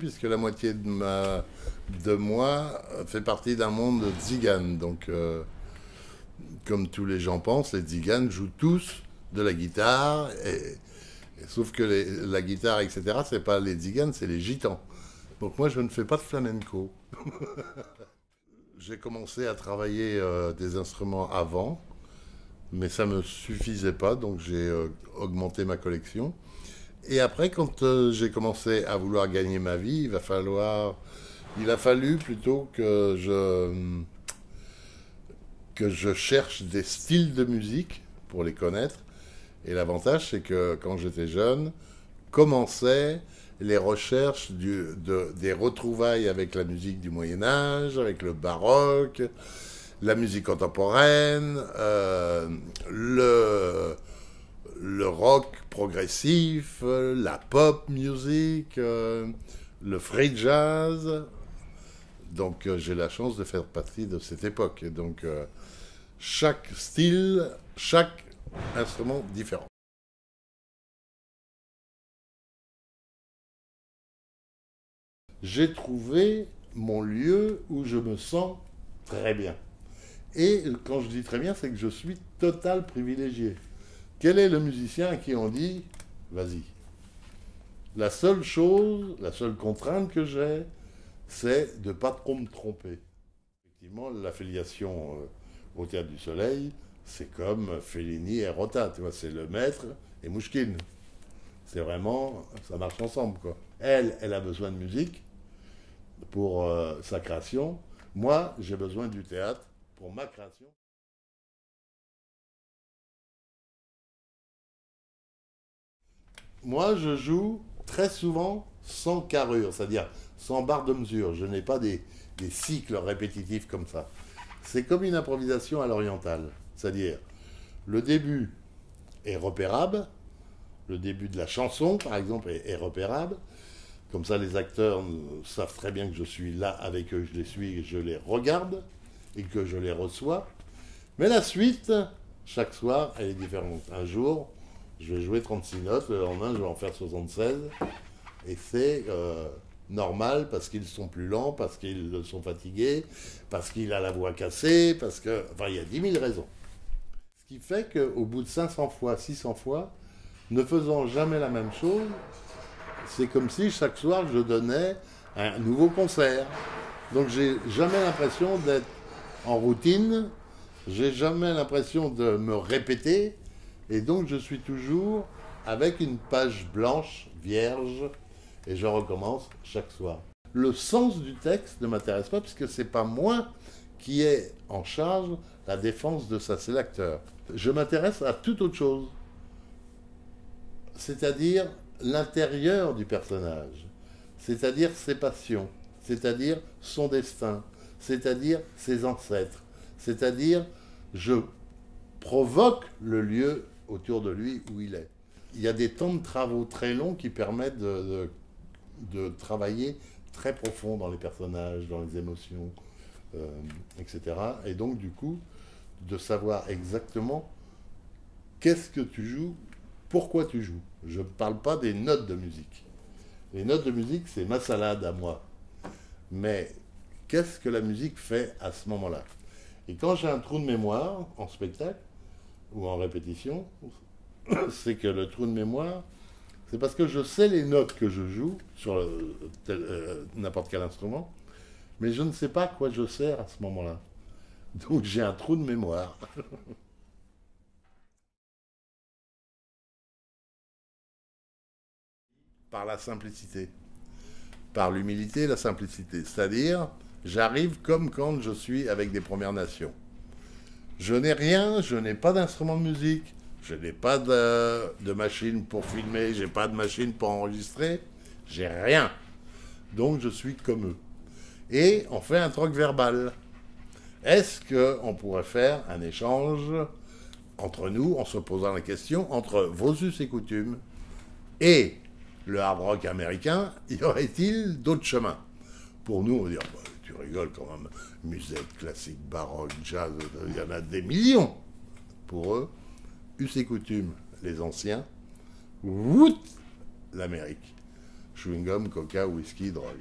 puisque la moitié de moi fait partie d'un monde tzigane. Donc, comme tous les gens pensent, les tziganes jouent tous de la guitare, sauf que la guitare, etc., c'est pas les tziganes, c'est les gitans. Donc moi, je ne fais pas de flamenco. J'ai commencé à travailler des instruments avant, mais ça ne me suffisait pas, donc j'ai augmenté ma collection. Et après, quand j'ai commencé à vouloir gagner ma vie, il a fallu plutôt que je cherche des styles de musique pour les connaître. Et l'avantage, c'est que quand j'étais jeune, commençaient les recherches des retrouvailles avec la musique du Moyen-Âge, avec le baroque, la musique contemporaine, le rock progressif, la pop music, le free jazz. Donc j'ai la chance de faire partie de cette époque. Et donc chaque style, chaque instrument différent. J'ai trouvé mon lieu où je me sens très bien. Et quand je dis très bien, c'est que je suis total privilégié. Quel est le musicien à qui on dit « vas-y ». La seule chose, la seule contrainte que j'ai, c'est de ne pas trop me tromper. Effectivement, l'affiliation au Théâtre du Soleil, c'est comme Fellini et Rota, tu vois, c'est le maître et Mouchkine. C'est vraiment, ça marche ensemble, quoi. Elle a besoin de musique pour sa création. Moi, j'ai besoin du théâtre pour ma création. Moi, je joue très souvent sans carrure, c'est-à-dire sans barre de mesure. Je n'ai pas des cycles répétitifs comme ça. C'est comme une improvisation à l'orientale. C'est-à-dire, le début est repérable, le début de la chanson, par exemple, est repérable. Comme ça, les acteurs savent très bien que je suis là avec eux, je les suis, je les regarde et que je les reçois. Mais la suite, chaque soir, elle est différente. Un jour, je vais jouer 36 notes, le lendemain, je vais en faire 76. Et c'est normal parce qu'ils sont plus lents, parce qu'ils sont fatigués, parce qu'il a la voix cassée, parce que... Enfin, il y a 10 000 raisons. Ce qui fait qu'au bout de 500 fois, 600 fois, ne faisant jamais la même chose, c'est comme si chaque soir je donnais un nouveau concert. Donc j'ai jamais l'impression d'être en routine, j'ai jamais l'impression de me répéter, et donc je suis toujours avec une page blanche, vierge, et je recommence chaque soir. Le sens du texte ne m'intéresse pas, puisque c'est pas moi qui ai en charge la défense de ça, c'est l'acteur. Je m'intéresse à toute autre chose, c'est-à-dire l'intérieur du personnage, c'est-à-dire ses passions, c'est-à-dire son destin, c'est-à-dire ses ancêtres, c'est-à-dire je provoque le lieu autour de lui où il est. Il y a des temps de travaux très longs qui permettent de travailler très profond dans les personnages, dans les émotions, etc. Et donc du coup, de savoir exactement qu'est-ce que tu joues, pourquoi tu joues. Je ne parle pas des notes de musique. Les notes de musique, c'est ma salade à moi. Mais qu'est-ce que la musique fait à ce moment-là? Et quand j'ai un trou de mémoire en spectacle ou en répétition, c'est que le trou de mémoire, c'est parce que je sais les notes que je joue sur n'importe quel instrument, mais je ne sais pas à quoi je sers à ce moment-là. Donc j'ai un trou de mémoire. Par la simplicité, par l'humilité et la simplicité. C'est-à-dire, j'arrive comme quand je suis avec des Premières Nations. Je n'ai rien, je n'ai pas d'instrument de musique, je n'ai pas de machine pour filmer, je n'ai pas de machine pour enregistrer, j'ai rien. Donc je suis comme eux. Et on fait un troc verbal. Est-ce qu'on pourrait faire un échange entre nous, en se posant la question, entre vos us et coutumes et le hard rock américain, y aurait-il d'autres chemins? Pour nous, on va dire, bah, tu rigoles quand même, musette, classique, baroque, jazz, il y en a des millions. Pour eux, us et coutumes, les anciens, wout, l'Amérique. chewing-gum, coca, whisky, drogue.